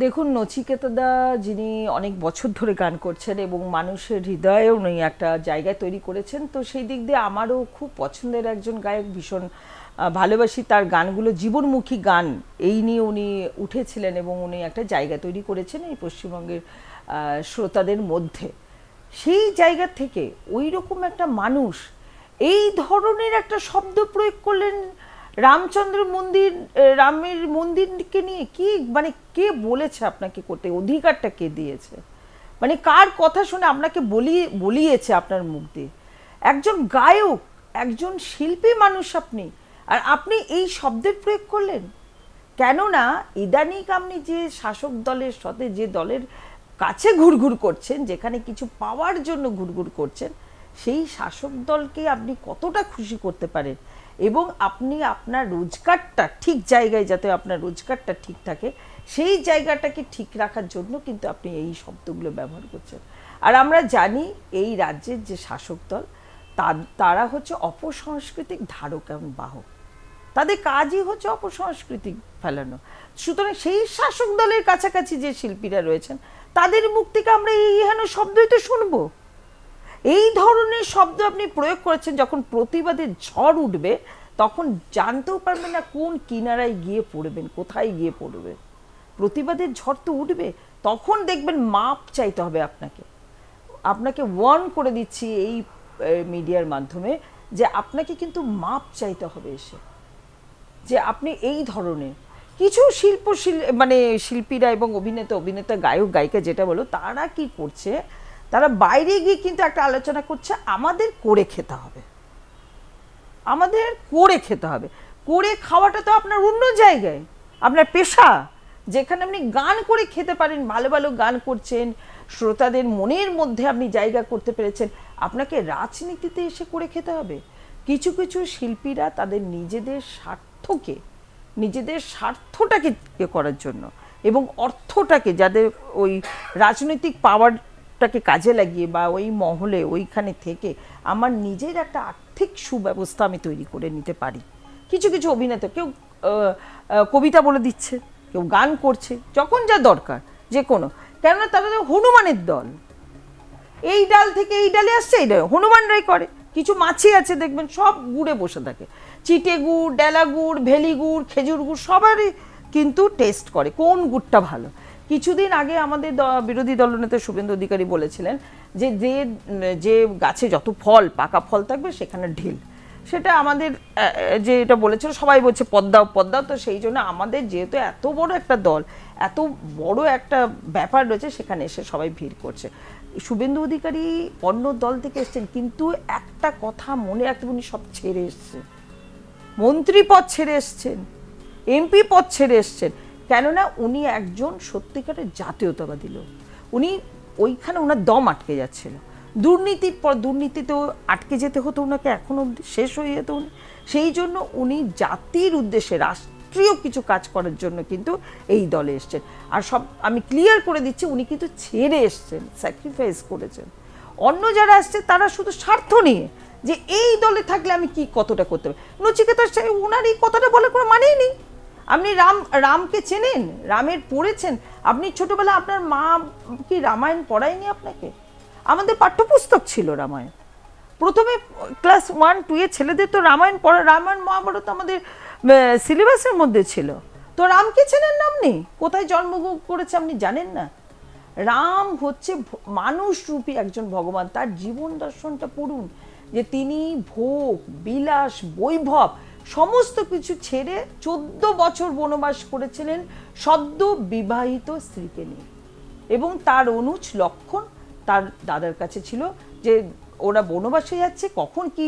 দেখুন, নচিকেতাদা যিনি অনেক বছর ধরে গান করছেন এবং মানুষের হৃদয়ে উনি একটা জায়গা তৈরি করেছেন, তো সেই দিক দিয়ে আমারও খুব পছন্দের একজন গায়ক, ভীষণ ভালোবাসি তার গানগুলো। জীবনমুখী গান এই নিয়ে উনি উঠেছিলেন এবং উনি একটা জায়গা তৈরি করেছেন এই পশ্চিমবঙ্গের শ্রোতাদের মধ্যে। সেই জায়গা থেকে ওই রকম একটা মানুষ এই ধরনের একটা শব্দ প্রয়োগ করলেন রামচন্দ্র মন্দির, রামের মন্দিরকে নিয়ে। কি মানে কে বলেছে আপনাকে করতে? অধিকারটা কে দিয়েছে? মানে কার কথা শুনে আপনাকে বলিয়েছে আপনার মুখ দিয়ে? একজন গায়ক, একজন শিল্পী মানুষ আপনি, আর আপনি এই শব্দের প্রয়োগ করলেন। কেননা ইদানিং আপনি যে শাসক দলের সাথে, যে দলের কাছে ঘুরঘুর করছেন, যেখানে কিছু পাওয়ার জন্য ঘুরঘুর করছেন, সেই শাসক দলকে আপনি কতটা খুশি করতে পারেন এবং আপনি আপনার রোজগারটা ঠিক জায়গায়, যাতে আপনার রোজগারটা ঠিক থাকে, সেই জায়গাটাকে ঠিক রাখার জন্য কিন্তু আপনি এই শব্দগুলো ব্যবহার করছেন। আর আমরা জানি এই রাজ্যের যে শাসক দল, তারা হচ্ছে অপসংস্কৃতিক ধারক এবং বাহক। তাদের কাজই হচ্ছে অপসংস্কৃতি ফেলানো। সুতরাং সেই শাসক দলের কাছাকাছি যে শিল্পীরা রয়েছেন, তাদের মুখ থেকে আমরা এই হেন শব্দই তো শুনবো। এই ধরনের শব্দ আপনি প্রয়োগ করেছেন, যখন প্রতিবাদের ঝড় উঠবে তখন জানতেও পারবেন না কোন কিনারায় গিয়ে পড়বেন, কোথায় গিয়ে পড়বেন। প্রতিবাদের ঝড় তো উঠবে, তখন দেখবেন মাপ চাইতে হবে আপনাকে। আপনাকে ওয়ার্ন করে দিচ্ছি এই মিডিয়ার মাধ্যমে, যে আপনাকে কিন্তু মাপ চাইতে হবে এসে, যে আপনি এই ধরনের কিছু মানে শিল্পীরা এবং অভিনেতা গায়ক গায়িকা যেটা বলো, তারা কি করছে, তারা বাইরে গিয়ে কিন্তু একটা আলোচনা করছে আমাদের করে খেতে হবে, আমাদের করে খেতে হবে। করে খাওয়াটা তো আপনার অন্য জায়গায়, আপনার পেশা, যেখানে আপনি গান করে খেতে পারেন, ভালো ভালো গান করছেন, শ্রোতাদের মনের মধ্যে আপনি জায়গা করতে পেরেছেন। আপনাকে রাজনীতিতে এসে করে খেতে হবে? কিছু কিছু শিল্পীরা তাদের নিজেদের স্বার্থটাকে করার জন্য এবং অর্থটাকে, যাদের ওই রাজনৈতিক পাওয়ারটাকে কাজে লাগিয়ে বা ওই মহলে ওইখানে থেকে আমার নিজের একটা আর্থিক সুব্যবস্থা আমি তৈরি করে নিতে পারি। কিছু কিছু অভিনেতা, কেউ কবিতা বলে দিচ্ছে, কেউ গান করছে, যখন যা দরকার যে কোনো। কেননা তারা তো হনুমানের দল, এই ডাল থেকে এই ডালে আসছে, এই ডাল হনুমানরাই করে। কিছু মাছি আছে দেখবেন সব গুড়ে বসে থাকে, চিটে গুড়, ডেলা গুড়, ভেলি গুড়, খেজুর গুড়, সবারই কিন্তু টেস্ট করে কোন গুড়টা ভালো। কিছুদিন আগে আমাদের বিরোধী দলনেতা শুভেন্দু অধিকারী বলেছিলেন যে যে গাছে যত ফল, পাকা ফল থাকবে সেখানে ঢিল। সেটা আমাদের যে এটা বলেছিল, সবাই বলছে পদ্মাও পদ্মাও। তো সেই জন্য আমাদের যেহেতু এত বড় একটা দল, এত বড় একটা ব্যাপার রয়েছে, সেখানে এসে সবাই ভিড় করছে। শুভেন্দু অধিকারী অন্য দল থেকে এসছেন, কিন্তু একটা কথা মনে রাখতে, উনি সব ছেড়ে এসছেন, মন্ত্রী পদ ছেড়ে এসছেন, এমপি পদ ছেড়ে এসছেন। কেননা উনি একজন সত্যিকারের জাতীয়তাবাদী লোক। উনি ওইখানে ওনার দম আটকে যাচ্ছিল, দুর্নীতির পর দুর্নীতিতেও আটকে যেতে হতো ওনাকে, এখনো শেষ হয়ে যেত উনি। সেই জন্য উনি জাতির উদ্দেশ্যে, রাষ্ট্রীয় কিছু কাজ করার জন্য কিন্তু এই দলে এসছেন। আর সব আমি ক্লিয়ার করে দিচ্ছি, উনি কিন্তু ছেড়ে এসছেন, স্যাক্রিফাইস করেছেন। অন্য যারা আসছে তারা শুধু স্বার্থ নিয়ে, যে এই দলে থাকলে আমি কি কতটা করতে পারি। নচিকেতা ওনার এই কথাটা বলার কোনো মানেই নেই। আপনি রামকে চেনেন, রামের পড়েছেন? আপনি ছোটবেলা আপনার মা কি রামায়ণ পড়ায়নি আপনাকে? আমাদের পাঠ্যপুস্তক ছিল রামায়ণ। প্রথমে ক্লাস 1-2 এ ছেলেদের তো রামায়ণ পড়া, রামায়ণ মহাভারত আমাদের সিলেবাসের মধ্যে ছিল। তো রামকে চেনেন না আপনি? কোথায় জন্মগ্রহণ করেছে আপনি জানেন না? রাম হচ্ছে মানুষরূপী একজন ভগবান। তার জীবন দর্শনটা পড়ুন, যে তিনি ভোগ বিলাস বৈভব সমস্ত কিছু ছেড়ে 14 বছর বনবাস করেছিলেন সদ্য বিবাহিত স্ত্রীকে নিয়ে। এবং তার অনুজ লক্ষণ তার দাদার কাছে ছিল, যে ওরা বনবাসে যাচ্ছে, কখন কি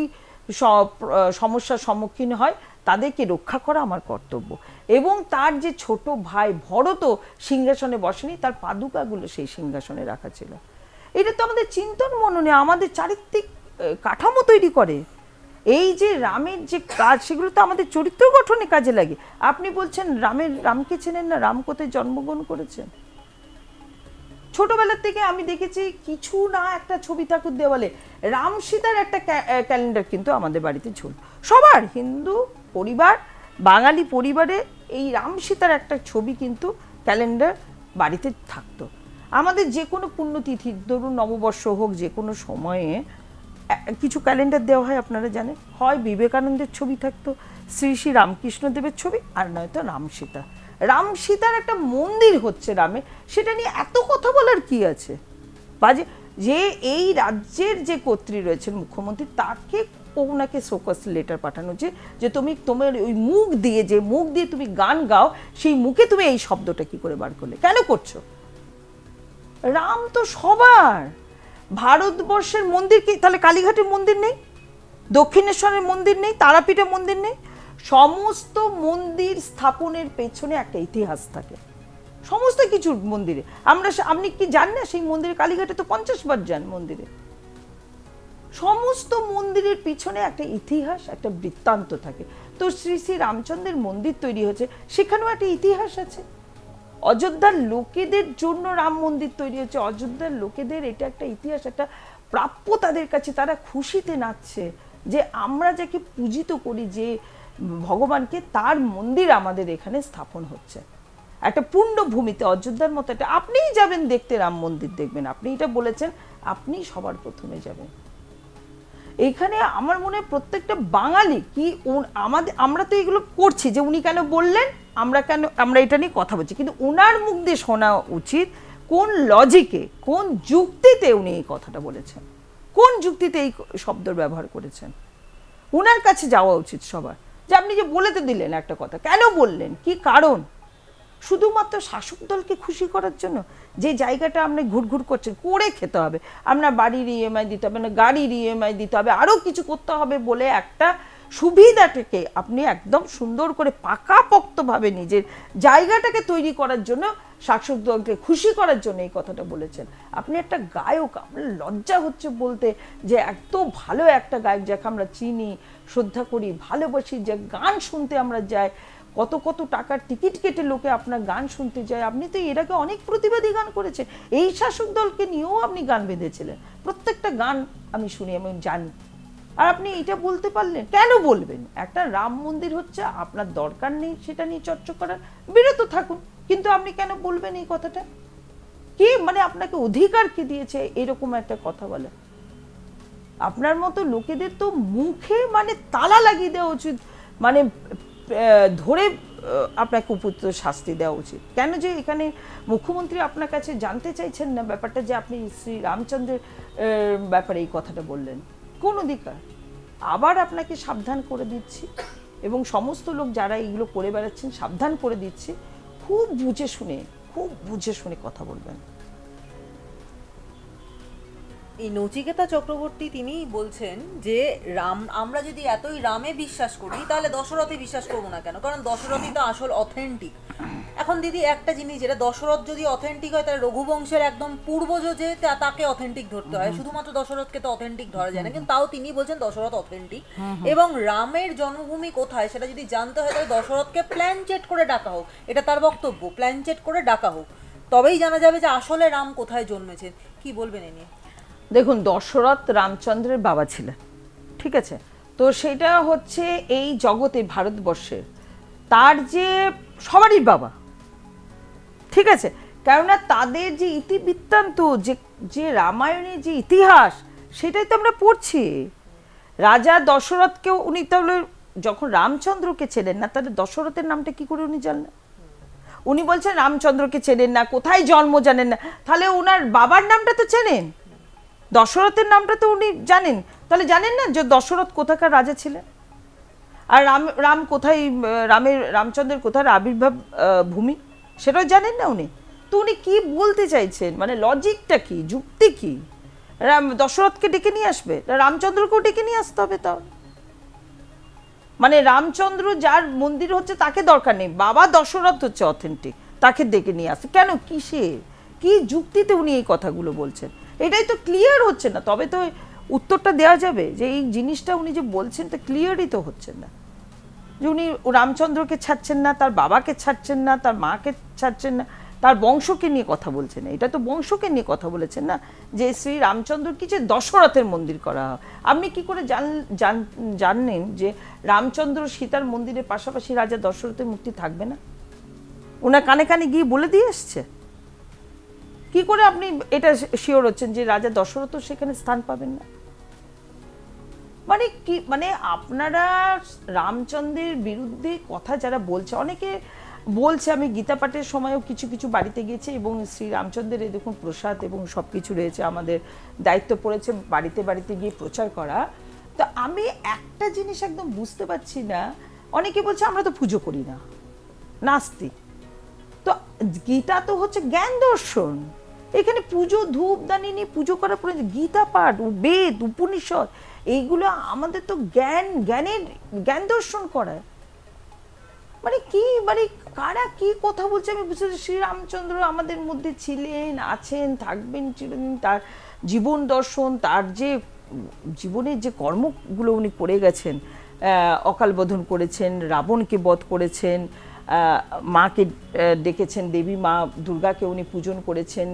সমস্যার সম্মুখীন হয়, তাদেরকে রক্ষা করা আমার কর্তব্য। এবং তার যে ছোট ভাই ভরত সিংহাসনে বসেনি, তার পাদুকাগুলো সেই সিংহাসনে রাখা ছিল। এটা তো আমাদের চিন্তন মননে, আমাদের চারিত্রিক কাঠামো তৈরি করে। এই যে রামের যে কাজ, সেগুলো তো আমাদের চরিত্র গঠনে কাজে লাগে। আপনি বলছেন রামকে চেনেন না? রাম কোথায় জন্মগ্রহণ করেছেন? ছোটবেলার থেকে আমি দেখেছি কিছু না একটা ছবি থাকুক দেওয়ালে, রাম সীতার একটা ক্যালেন্ডার কিন্তু আমাদের বাড়িতে ঝুল। সবার হিন্দু পরিবার, বাঙালি পরিবারে এই রাম সীতার একটা ছবি কিন্তু ক্যালেন্ডার বাড়িতে থাকতো। আমাদের যে কোনো পুণ্যতিথি, ধরুন নববর্ষ হোক, যে কোনো সময়ে কিছু ক্যালেন্ডার দেওয়া হয়, আপনারা জানেন, হয় বিবেকানন্দের ছবি থাকতো, শ্রী শ্রী রামকৃষ্ণদেবের ছবি, আর নয়তো রাম সীতা। রাম সীতার একটা মন্দির হচ্ছে রামে, সেটা নিয়ে এত কথা বলার কি আছে? বা যে এই রাজ্যের যে কর্ত্রী রয়েছেন মুখ্যমন্ত্রী, তাকে ওনাকে শোকস লেটার পাঠানো যে তুমি তোমার ওই মুখ দিয়ে, যে মুখ দিয়ে তুমি গান গাও, সেই মুখে তুমি এই শব্দটা কি করে বার করলে, কেন করছো? রাম তো সবার। ভারতবর্ষের মন্দির কি তাহলে কালীঘাটের মন্দির নেই, দক্ষিণেশ্বরের মন্দির নেই, তারাপীঠের মন্দির নেই? সমস্ত মন্দির স্থাপনের পেছনে একটা ইতিহাস থাকে, সমস্ত কিছু মন্দিরে। আপনি কি জান না সেই মন্দিরে, কালীঘাটে তো 50 বার যান মন্দিরে। সমস্ত মন্দিরের পিছনে একটা ইতিহাস, একটা বৃত্তান্ত থাকে। তো শ্রী শ্রী রামচন্দ্রের মন্দির তৈরি হয়েছে, সেখানেও একটা ইতিহাস আছে। অযোধ্যার লোকেদের জন্য রাম মন্দির তৈরি হচ্ছে, অযোধ্যার লোকেদের এটা একটা ইতিহাস, একটা প্রাপ্য তাদের কাছে। তারা খুশিতে নাচছে যে আমরা যাকে পূজিত করি, যে ভগবানকে, তার মন্দির আমাদের এখানে স্থাপন হচ্ছে একটা পুণ্যভূমিতে, অযোধ্যার মতো একটা। আপনিই যাবেন দেখতে রাম মন্দির, দেখবেন, আপনি এটা বলেছেন, আপনি সবার প্রথমে যাবেন। এখানে আমার মনে হয় প্রত্যেকটা বাঙালি কি আমরা তো এগুলো করছি যে উনি কেন বললেন, আমরা এটা নিয়ে কথা বলছি, কিন্তু ওনার মুখ দিয়ে শোনা উচিত কোন লজিকে, কোন যুক্তিতে উনি এই কথাটা বলেছেন, কোন যুক্তিতে এই শব্দ ব্যবহার করেছেন। ওনার কাছে যাওয়া উচিত সবার, যে আপনি যে বলে তো দিলেন একটা কথা, কেন বললেন, কি কারণ? শুধুমাত্র শাসক দলকে খুশি করার জন্য? যে জায়গাটা আপনি ঘুরঘুর করছেন, করে খেতে হবে, আপনার বাড়ির ইএমআই দিতে হবে, না গাড়ির ইএমআই দিতে হবে, আরও কিছু করতে হবে বলে একটা সুবিধাটাকে আপনি একদম সুন্দর করে পাকাপোক্তভাবে নিজের জায়গাটাকে তৈরি করার জন্য, শাসক দলকে খুশি করার জন্য এই কথাটা বলেছেন। আপনি একটা গায়ক, আপনার লজ্জা হচ্ছে বলতে যে এত ভালো একটা গায়ক, যাকে আমরা চিনি, শ্রদ্ধা করি, ভালোবাসি, যে গান শুনতে আমরা যাই, কত কত টাকার টিকিট কেটে লোকে আপনার গান শুনতে যায়। আপনি তো এর আগে অনেক প্রতিবাদী গান করেছেন, এই শাসক দলকে নিয়েও আপনি গান বেঁধেছিলেন, প্রত্যেকটা গান আমি শুনি, আমি জানি। আর আপনি এটা বলতে পারলেন, কেন বলবেন? একটা রাম মন্দির হচ্ছে, আপনার দরকার নেই সেটা নিয়ে চর্চা করার, বিরত থাকুন, কিন্তু আপনি কেন বলবেন এই কথাটা? কি মানে আপনাকে অধিকার কি দিয়েছে এরকম একটা কথা বলে? আপনার মতো লোকেদের তো মুখে মানে তালা লাগিয়ে দেওয়া উচিত, মানে ধরে আপনাকে উপযুক্ত শাস্তি দেওয়া উচিত। কেন যে এখানে মুখ্যমন্ত্রী আপনার কাছে জানতে চাইছেন না ব্যাপারটা, যে আপনি শ্রী রামচন্দ্রের ব্যাপারে এই কথাটা বললেন, কোন অধিকার? আবার আপনাকে সাবধান করে দিচ্ছি, এবং সমস্ত লোক যারা এইগুলো করে বেড়াচ্ছেন সাবধান করে দিচ্ছি, খুব বুঝে শুনে কথা বলবেন। এই নচিকেতা চক্রবর্তী তিনি বলছেন যে আমরা যদি এতই রামে বিশ্বাস করি, তাহলে দশরথে বিশ্বাস করবো না কেন? কারণ দশরথই তো আসল অথেন্টিক। এখন দিদি একটা জিনিস, যেটা দশরথ যদি অথেন্টিক হয়, তাহলে রঘুবংশের একদম পূর্বজ যে তাকে অথেন্টিক ধরতে হয়, শুধুমাত্র দশরথকে তো অথেন্টিক ধরা যায় না। কিন্তু তাও তিনি বলছেন দশরথ অথেন্টিক, এবং রামের জন্মভূমি কোথায় সেটা যদি জানতে হয়, তাহলে দশরথকে প্ল্যান চেট করে ডাকা হোক, এটা তার বক্তব্য, প্ল্যান চেট করে ডাকা হোক, তবেই জানা যাবে যে আসলে রাম কোথায় জন্মেছেন। কি বলবেন এ নিয়ে? দেখুন, দশরথ রামচন্দ্রের বাবা ছিলেন, ঠিক আছে? তো সেটা হচ্ছে এই জগতে, ভারতবর্ষের, তার যে সবারই বাবা, ঠিক আছে? কেননা তাদের যে ইতিবৃত্তান্ত, যে রামায়ণের যে ইতিহাস, সেটাই তো আমরা পড়ছি। রাজা দশরথকেও উনি তাহলে যখন রামচন্দ্রকে চেনেন না, তাহলে দশরথের নামটা কি করে উনি জানলেন? উনি বলছেন রামচন্দ্রকে চেনেন না, কোথায় জন্ম জানেন না, তাহলে ওনার বাবার নামটা তো চেনেন, দশরথের নামটা তো উনি জানেন, তাহলে জানেন না যে দশরথ কোথাকার রাজা ছিলেন, আর রাম কোথায়, রামচন্দ্রের কোথায় আবির্ভাব ভূমি, সেটাও জানেন না উনি। তো উনি কি বলতে চাইছেন, মানে লজিকটা কি, যুক্তি কি? দশরথকে ডেকে নিয়ে আসবে, রামচন্দ্রকেও ডেকে নিয়ে আসতে হবে? তাও মানে রামচন্দ্র যার মন্দির হচ্ছে তাকে দরকার নেই, বাবা দশরথ হচ্ছে অথেন্টিক, তাকে ডেকে নিয়ে আসে কেন? কিসের, কি যুক্তিতে উনি এই কথাগুলো বলছেন? এটাই তো ক্লিয়ার হচ্ছে না, তবে তো উত্তরটা দেওয়া যাবে যে এই জিনিসটা উনি যে বলছেন তো ক্লিয়ারই তো হচ্ছে না, যে উনি রামচন্দ্রকে ছাড়ছেন না, তার বাবাকে ছাড়ছেন না, তার মাকে ছাড়ছেন না, তার বংশকে নিয়ে কথা বলছেন। এটা তো বংশকে নিয়ে কথা বলেছেন না, যে শ্রী রামচন্দ্র কি যে দশরথের মন্দির করা হয়। আপনি কি করে জানেন যে রামচন্দ্র সীতার মন্দিরের পাশাপাশি রাজা দশরথের মূর্তি থাকবে না? ওনার কানে কানে গিয়ে বলে দিয়ে এসছে। কি করে আপনি এটা শিওর হচ্ছেন যে রাজা দশরথ সেখানে স্থান পাবেন না? মানে কি, মানে আপনারা রামচন্দ্রের বিরুদ্ধে কথা যারা বলছে, অনেকে বলছে, আমি গীতা পাঠের সময়ও কিছু কিছু বাড়িতে গেছি এবং শ্রী রামচন্দ্রের এই দেখুন প্রসাদ এবং সব কিছু রয়েছে, আমাদের দায়িত্ব পড়েছে বাড়িতে বাড়িতে গিয়ে প্রচার করা। তো আমি একটা জিনিস একদম বুঝতে পারছি না, অনেকে বলছে আমরা তো পুজো করি না, নাস্তিক। তো গীতা তো হচ্ছে জ্ঞান দর্শন, এখানে পুজো ধূপ দানি নিয়ে পুজো করার পরে গীতা পাঠ, বেদ, উপনিষদ, এইগুলো আমাদের তো জ্ঞান দর্শন করায়। মানে কি, মানে কারা কি কথা বলছে আমি বুঝতে পারছি। শ্রীরামচন্দ্র আমাদের মধ্যে ছিলেন, আছেন, থাকবেন চিরদিন। তার জীবন দর্শন, তার যে জীবনের যে কর্মগুলো উনি করে গেছেন, অকাল বোধন করেছেন, রাবণকে বধ করেছেন, মাকে ডেকেছেন, দেবী মা দুর্গাকে উনি পূজন করেছেন,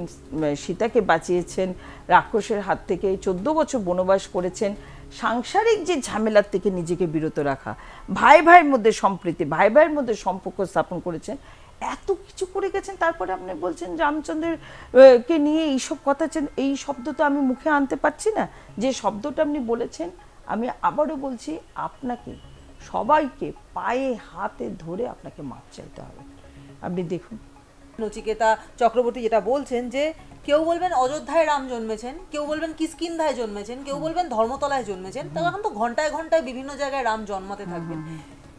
সীতাকে বাঁচিয়েছেন রাক্ষসের হাত থেকে, 14 বছর বনবাস করেছেন, সাংসারিক যে ঝামেলার থেকে নিজেকে বিরত রাখা, ভাই ভাইয়ের মধ্যে সম্প্রীতি, ভাই ভাইয়ের মধ্যে সম্পর্ক স্থাপন করেছেন, এত কিছু করে গেছেন। তারপরে আপনি বলছেন রামচন্দ্রের কে নিয়ে এইসব কথা, এই শব্দ তো আমি মুখে আনতে পারছি না। যে শব্দটা আপনি বলেছেন, আমি আবারও বলছি, আপনাকে সবাইকে পায়ে হাতে ধরে আপনাকে মাপ চাইতে হবে। আপনি দেখুন নচিকেতা চক্রবর্তী যেটা বলছেন যে কেউ বলবেন অযোধ্যায় রাম জন্মেছেন, কেউ বলবেন কিষ্কিন্ধায় জন্মেছেন, কেউ বলবেন ধর্মতলায় জন্মেছেন। তো এখন তো ঘন্টায় ঘন্টায় বিভিন্ন জায়গায় রাম জন্মাতে থাকবেন।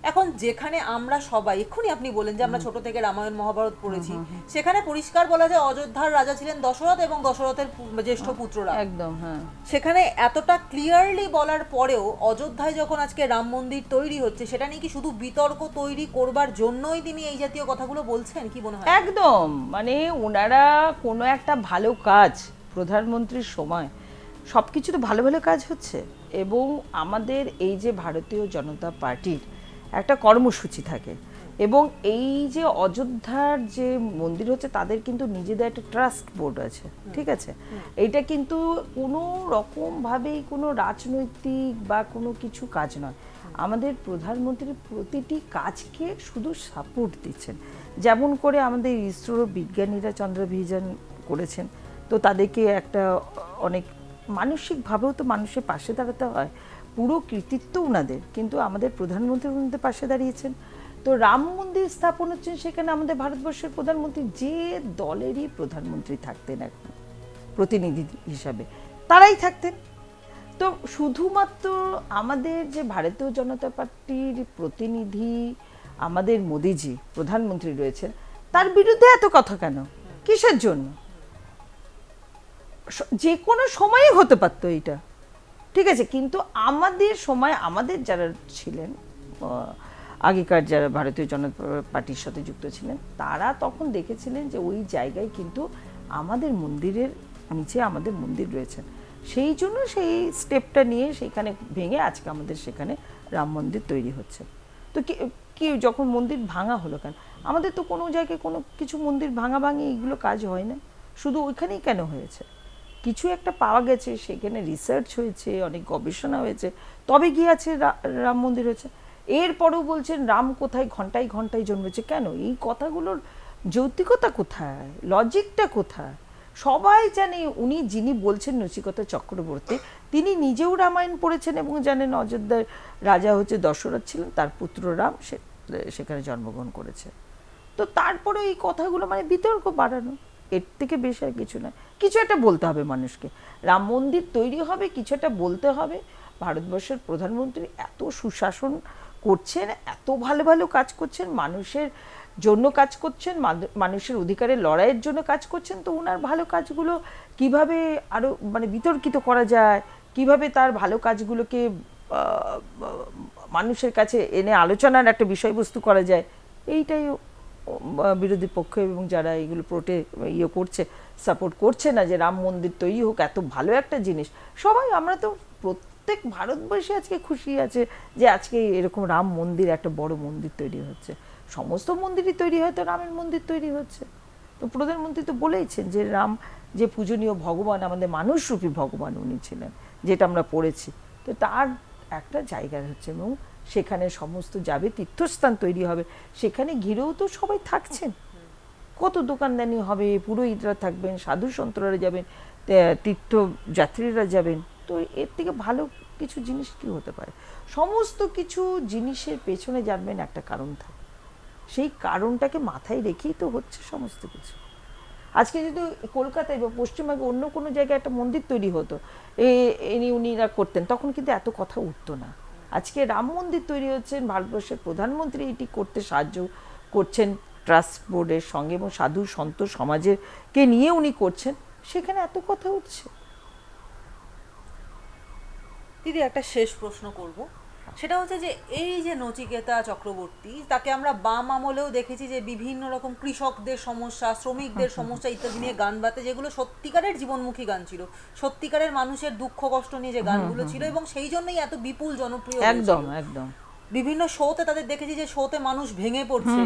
এখন যেখানে আমরা সবাই, এক্ষুনি আপনি বলেন যে আমরা ছোট থেকে রামায়ণ মহাভারত পড়েছি, সেখানে পরিষ্কার বলা যায় অযোধ্যার রাজা ছিলেন দশরথ এবং দশরথের জ্যেষ্ঠ পুত্ররা। একদম, হ্যাঁ। সেখানে এতটা ক্লিয়ারলি বলার পরেও অযোধ্যায় যখন আজকে রাম মন্দির তৈরি হচ্ছে, সেটা নিয়ে কি শুধু বিতর্ক তৈরি করবার জন্যই তিনি এই জাতীয় কথাগুলো বলছেন, কি মনে হয়? একদম, মানে ওনারা কোনো একটা ভালো কাজ, প্রধানমন্ত্রীর সময় সব কিছু তো ভালো ভালো কাজ হচ্ছে, এবং আমাদের এই যে ভারতীয় জনতা পার্টির একটা কর্মসূচি থাকে, এবং এই যে অযোধ্যার যে মন্দির হচ্ছে তাদের কিন্তু নিজেদের একটা ট্রাস্ট বোর্ড আছে, ঠিক আছে? এটা কিন্তু কোনো রকমভাবেই কোনো রাজনৈতিক বা কোনো কিছু কাজ নয়। আমাদের প্রধানমন্ত্রীর প্রতিটি কাজকে শুধু সাপোর্ট দিচ্ছেন। যেমন করে আমাদের ইসরোর বিজ্ঞানীরা চন্দ্রাভিযান করেছেন, তো তাদেরকে একটা অনেক মানসিকভাবেও তো মানুষের পাশে দাঁড়াতে হয়, পুরো কৃতিত্ব ওনাদের, কিন্তু আমাদের প্রধানমন্ত্রী ওনাদের পাশে দাঁড়িয়েছেন। তো রাম মন্দির স্থাপন হচ্ছেন, সেখানে আমাদের ভারতবর্ষের প্রধানমন্ত্রী যে দলেরই প্রধানমন্ত্রী থাকতেন এখন প্রতিনিধি হিসাবে, তারাই থাকতেন। তো শুধুমাত্র আমাদের যে ভারতীয় জনতা পার্টির প্রতিনিধি আমাদের মোদিজি প্রধানমন্ত্রী রয়েছেন, তার বিরুদ্ধে এত কথা কেন, কিসের জন্য? যে কোনো সময়ে হতে পারতো এইটা, ঠিক আছে, কিন্তু আমাদের সময় আমাদের যারা ছিলেন আগেকার, যারা ভারতীয় জনতা পার্টির সাথে যুক্ত ছিলেন, তারা তখন দেখেছিলেন যে ওই জায়গায় কিন্তু আমাদের মন্দিরের নিচে আমাদের মন্দির রয়েছে, সেই জন্য সেই স্টেপটা নিয়ে সেখানে ভেঙে আজকে আমাদের সেখানে রাম মন্দির তৈরি হচ্ছে। তো কি যখন মন্দির ভাঙা হলো কেন? আমাদের তো কোনো জায়গায় কোনো কিছু মন্দির ভাঙি এইগুলো কাজ হয় না, শুধু ওইখানেই কেন হয়েছে? কিছু একটা পাওয়া গেছে, সেখানে রিসার্চ হয়েছে, অনেক গবেষণা হয়েছে, তবে গিয়ে আছে রাম মন্দির হয়েছে। এরপরেও বলছেন রাম কোথায় ঘন্টায় ঘন্টায় জন্মেছে, কেন? এই কথাগুলোর যৌক্তিকতা কোথায়, লজিকটা কোথায়? সবাই জানে উনি যিনি বলছেন নচিকেতা চক্রবর্তী, তিনি নিজেও রামায়ণ পড়েছেন এবং জানেন অযোধ্যার রাজা হচ্ছে দশরথ ছিলেন, তার পুত্র রাম সেখানে জন্মগ্রহণ করেছে। তো তারপরে এই কথাগুলো মানে বিতর্ক বাড়ানো, এর থেকে বেশি আর কিছু নয়। কিছু একটা বলতে হবে মানুষকে, রাম মন্দির তৈরি হবে, কিছু একটা বলতে হবে। ভারতবর্ষের প্রধানমন্ত্রী এত সুশাসন করছেন, এত ভালো ভালো কাজ করছেন, মানুষের জন্য কাজ করছেন, মানুষের অধিকারের লড়াইয়ের জন্য কাজ করছেন। তো ওনার ভালো কাজগুলো কিভাবে আরো মানে বিতর্কিত করা যায়, কিভাবে তার ভালো কাজগুলোকে মানুষের কাছে এনে আলোচনার একটা বিষয়বস্তু করা যায়, এইটাই বিরোধী পক্ষ এবং যারা এগুলো করছে, সাপোর্ট করছে না যে রাম মন্দির তৈরি হোক, এত ভালো একটা জিনিস। সবাই আমরা তো প্রত্যেক ভারতবর্ষে আজকে খুশি আছে যে আজকে এরকম রাম মন্দির, একটা বড় মন্দির তৈরি হচ্ছে। সমস্ত মন্দিরই তৈরি হয়, তো রামের মন্দির তৈরি হচ্ছে। তো প্রধানমন্ত্রী তো বলেইছেন যে রাম যে পূজনীয় ভগবান, আমাদের মানুষরূপী ভগবান উনি ছিলেন, যেটা আমরা পড়েছি। তো তার একটা জায়গা হচ্ছে, এবং সেখানে সমস্ত যাবে তীর্থস্থান তৈরি হবে, সেখানে ঘিরেও তো সবাই থাকছেন। কত দোকানদানি হবে, পুরোহিতরা থাকবেন, সাধু সন্তরা যাবেন, তীর্থযাত্রীরা যাবেন। তো এর থেকে ভালো কিছু জিনিস কি হতে পারে? সমস্ত কিছু জিনিসের পেছনে জানবেন একটা কারণ থাকে, সেই কারণটাকে মাথায় রেখেই তো হচ্ছে সমস্ত কিছু। আজকে যদি কলকাতায় বা পশ্চিমবঙ্গে অন্য কোনো জায়গায় একটা মন্দির তৈরি হতো, উনিরা করতেন, তখন কিন্তু এত কথা উঠতো না। আজকে রাম মন্দির তৈরি হচ্ছেন, ভারতবর্ষের প্রধানমন্ত্রী এটি করতে সাহায্য করছেন ট্রাস্ট বোর্ডের সঙ্গে, এবং সাধু সন্ত সমাজেরকে নিয়ে উনি করছেন, সেখানে এত কথা উঠছে। দিদি একটা শেষ প্রশ্ন করব, সেটা হচ্ছে যে এই যে নচিকেতা চক্রবর্তী, তাকে আমরা বাম আমলেও দেখেছি যে বিভিন্ন রকম কৃষকদের সমস্যা, শ্রমিকদের সমস্যা ইত্যাদি নিয়ে গান বাতে, যেগুলো সত্যিকারের জীবনমুখী গান ছিল, সত্যিকারের মানুষের দুঃখ কষ্ট নিয়ে যে গানগুলো ছিল, এবং সেই জন্যই এত বিপুল জনপ্রিয় একদম একদম। বিভিন্ন শোতে তাদের দেখেছি যে শোতে মানুষ ভেঙে পড়ছে,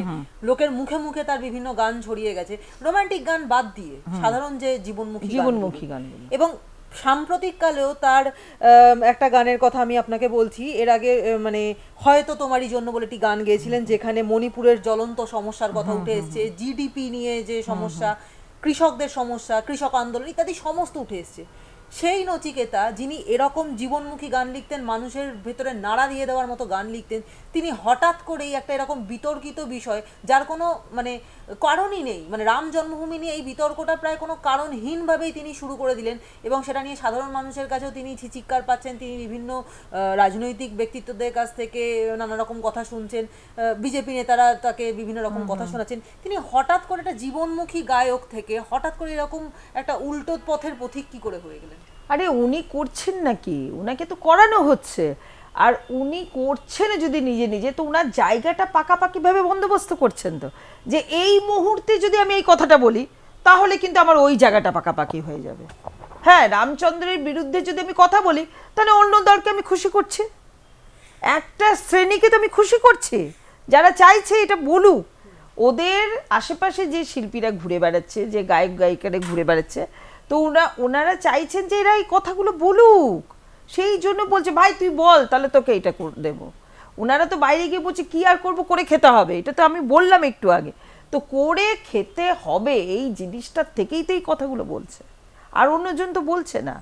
লোকের মুখে মুখে তার বিভিন্ন গান ছড়িয়ে গেছে, রোমান্টিক গান বাদ দিয়ে সাধারণ যে জীবনমুখী গানগুলো। এবং সাম্প্রতিককালেও তার একটা গানের কথা আমি আপনাকে বলছি, এর আগে মানে হয়তো তোমারই জন্য বলে একটি গান গেয়েছিলেন, যেখানে মণিপুরের জ্বলন্ত সমস্যার কথা উঠে এসছে, জিডিপি নিয়ে যে সমস্যা, কৃষকদের সমস্যা, কৃষক আন্দোলন ইত্যাদি সমস্ত উঠে এসছে। সেই নচিকেতা, যিনি এরকম জীবনমুখী গান লিখতেন, মানুষের ভেতরে নাড়া দিয়ে দেওয়ার মতো গান লিখতেন, তিনি হঠাৎ করেই একটা এরকম বিতর্কিত বিষয়, যার কোনো মানে কারণই নেই, মানে রাম জন্মভূমি নিয়ে এই বিতর্কটা প্রায় কোনো কারণহীনভাবেই তিনি শুরু করে দিলেন, এবং সেটা নিয়ে সাধারণ মানুষের কাছেও তিনি চিৎকার পাচ্ছেন, তিনি বিভিন্ন রাজনৈতিক ব্যক্তিত্বদের কাছ থেকে নানা রকম কথা শুনছেন, বিজেপি নেতারা তাকে বিভিন্ন রকম কথা শোনাচ্ছেন। তিনি হঠাৎ করে একটা জীবনমুখী গায়ক থেকে হঠাৎ করে এরকম একটা উল্টো পথের পথিক কি করে হয়ে গেলেন? আরে উনি করছেন নাকি, উনাকে তো করানো হচ্ছে। আর উনি করছেন যদি নিজে নিজে, তো উনার জায়গাটা পাকাপাকিভাবে বন্দোবস্ত করছেন, তো যে এই মুহূর্তে যদি আমি এই কথাটা বলি, তাহলে কিন্তু আমার ওই জায়গাটা পাকাপাকি হয়ে যাবে। হ্যাঁ, রামচন্দ্রের বিরুদ্ধে যদি আমি কথা বলি, তাহলে অন্য দলকে আমি খুশি করছি, একটা শ্রেণীকে তো আমি খুশি করছি, যারা চাইছে এটা বলুক। ওদের আশেপাশে যে শিল্পীরা ঘুরে বেড়াচ্ছে, যে গায়ক গায়িকারা ঘুরে বেড়াচ্ছে, তো ওনারা চাইছেন যে এরা এই কথাগুলো বলুক, সেই জন্য বলছে ভাই তুই বল, তাহলে তোকে এটা করে দেবো। ওনারা তো বাইরে গিয়ে বলছে কি আর করবো, করে খেতে হবে, এটা তো আমি বললাম একটু আগে, তো করে খেতে হবে এই জিনিসটার থেকেই তো এই কথাগুলো বলছে, আর অন্যজন তো বলছে না।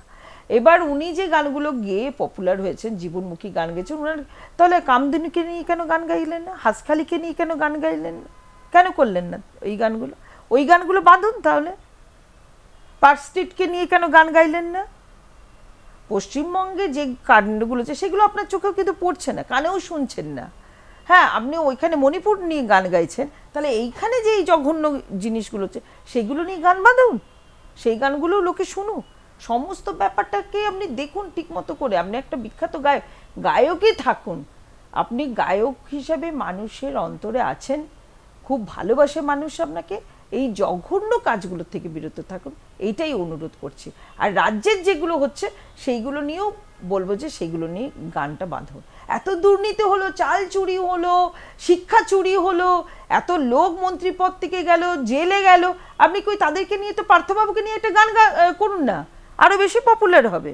এবার উনি যে গানগুলো গেয়ে পপুলার হয়েছেন, জীবনমুখী গান গেয়েছেন ওনার, তাহলে কামধেনুকে নিয়ে কেন গান গাইলেন না, হাঁসখালিকে নিয়ে কেন গান গাইলেন না, কেন করলেন না ওই গানগুলো বাঁধুন। তাহলে পার্ক স্ট্রিটকে নিয়ে কেন গান গাইলেন না? পশ্চিমবঙ্গে যে কাণ্ডগুলো আছে সেগুলো আপনার চোখেও কিন্তু পড়ছে না, কানেও শুনছেন না। হ্যাঁ, আপনি ওইখানে মণিপুর নিয়ে গান গাইছেন, তাহলে এইখানে যে এই জঘন্য জিনিসগুলো হচ্ছে সেগুলো নিয়ে গান বাঁধুন, সেই গানগুলো লোকে শুনুক, সমস্ত ব্যাপারটাকে আপনি দেখুন ঠিক মতো করে। আপনি একটা বিখ্যাত গায়কই থাকুন, আপনি গায়ক হিসাবে মানুষের অন্তরে আছেন, খুব ভালোবাসে মানুষ আপনাকে, এই জঘন্য কাজগুলো থেকে বিরত থাকুন, এইটাই অনুরোধ করছি। আর রাজ্যের যেগুলো হচ্ছে সেইগুলো নিয়েও বলবো যে সেগুলো নিয়ে গানটা বাঁধুন। এত দুর্নীতি হলো, চাল চুরি হলো, শিক্ষা চুরি হলো, এত লোক মন্ত্রী পদ থেকে গেল, জেলে গেল, আপনি কই তাদেরকে নিয়ে তো পার্থবাবুকে নিয়ে একটা গান করুন না, আরো বেশি পপুলার হবে।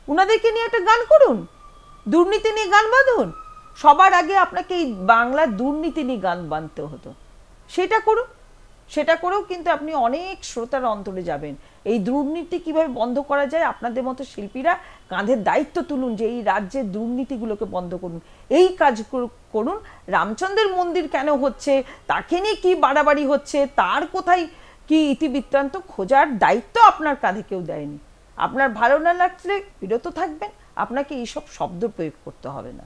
উনাদেরকে নিয়ে একটা গান করুন, দুর্নীতি নিয়ে গান বাঁধুন। সবার আগে আপনাকে এই বাংলা দুর্নীতি নিয়ে গান বাঁধতে হতো, সেটা করুন, সেটা করেও কিন্তু আপনি অনেক শ্রোতার অন্তরে যাবেন। এই দুর্নীতি কিভাবে বন্ধ করা যায়, আপনাদের মতো শিল্পীরা কাঁধের দায়িত্ব তুলুন যে এই রাজ্যের দুর্নীতিগুলোকে বন্ধ করুন, এই কাজ করুন। রামচন্দ্রের মন্দির কেন হচ্ছে, তাকে নিয়ে কি বাড়াবাড়ি হচ্ছে, তার কোথায় কি ইতিবৃত্তান্ত খোঁজার দায়িত্ব আপনার কাঁধে কেউ দেয়নি। আপনার ভালো না লাগলে বিরত থাকবেন, আপনাকে এইসব শব্দ প্রয়োগ করতে হবে না।